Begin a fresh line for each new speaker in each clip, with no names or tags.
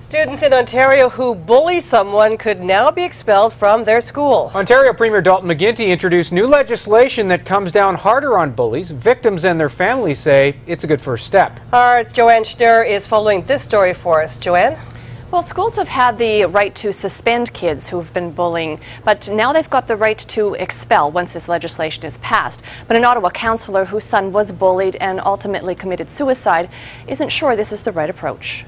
Students in Ontario who bully someone could now be expelled from their school.
Ontario Premier Dalton McGuinty introduced new legislation that comes down harder on bullies. Victims and their families say it's a good first step. Our
Joanne Schnurr is following this story for us. Joanne?
Well, schools have had the right to suspend kids who've been bullying, but now they've got the right to expel once this legislation is passed. But an Ottawa councillor whose son was bullied and ultimately committed suicide isn't sure this is the right approach.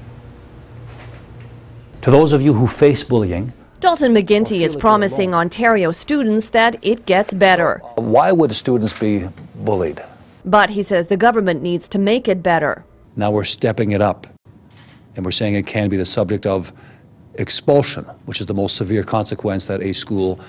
To those of you who face bullying,
Dalton McGuinty is promising Ontario students that it gets better.
why would students be bullied?
But he says the government needs to make it better.
Now we're stepping it up, and we're saying it can be the subject of expulsion, which is the most severe consequence that a school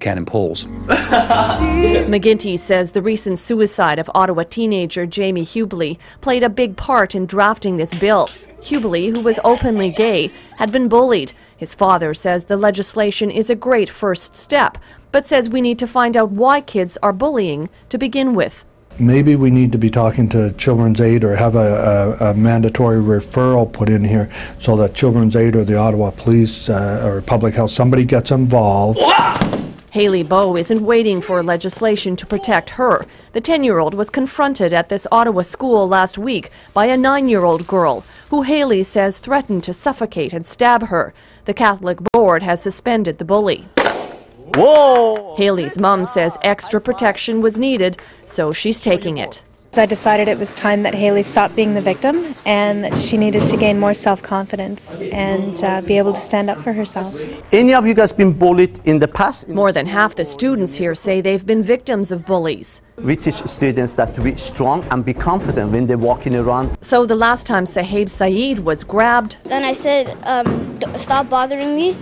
can impose.
McGuinty says the recent suicide of Ottawa teenager Jamie Hubley played a big part in drafting this bill. Hubley, who was openly gay, had been bullied. His father says the legislation is a great first step, but says we need to find out why kids are bullying to begin with.
Maybe we need to be talking to Children's Aid or have a mandatory referral put in here so that Children's Aid or the Ottawa Police or Public Health, somebody gets involved.
Haley Bowe isn't waiting for legislation to protect her. The 10-year-old was confronted at this Ottawa school last week by a 9-year-old girl who Haley says threatened to suffocate and stab her. The Catholic board has suspended the bully. Whoa! Haley's mom says extra protection was needed, so she's taking it.
I decided it was time that Haley stopped being the victim and that she needed to gain more self-confidence and be able to stand up for herself.
Any of you guys been bullied in the past?
More than half the students here say they've been victims of bullies.
We teach students that to be strong and be confident when they're walking around.
So the last time Sahib Saeed was grabbed,
then I said, stop bothering me,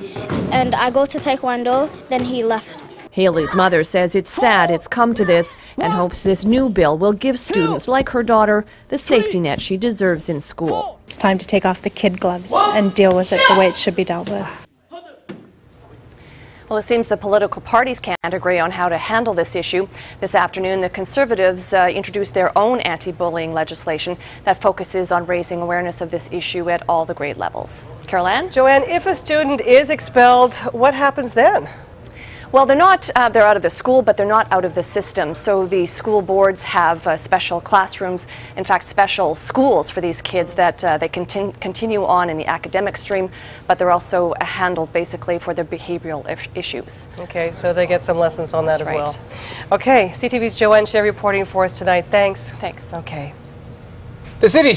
and I go to Taekwondo, then he left.
Haley's mother says it's sad it's come to this and hopes this new bill will give students like her daughter the safety net she deserves in school.
It's time to take off the kid gloves and deal with it the way it should be dealt with.
Well, it seems the political parties can't agree on how to handle this issue. This afternoon, the Conservatives introduced their own anti-bullying legislation that focuses on raising awareness of this issue at all the grade levels. Carol Ann?
Joanne, if a student is expelled, what happens then?
Well, they're out of the school, but they're not out of the system. So the school boards have special classrooms, in fact, special schools for these kids that they continue on in the academic stream, but they're also handled basically for their behavioral issues.
Okay, so they get some lessons on that as
right.
well. Okay, CTV's Joanne Schnurr reporting for us tonight. Thanks.
Thanks.
Okay.
The city